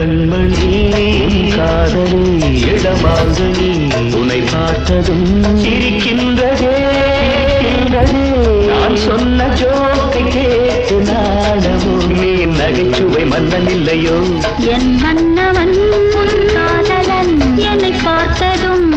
கண்மணி காதலி இடமாங்கனி உன்னை பார்த்ததும் சிரிக்கின்றதே நான் சொன்ன ஜோக்கை கேட்டு நாடமும் நீ நகைச்சுவை மன்னன் இல்லையோ என் மன்னவன் காதலன் என்னை பார்த்ததும்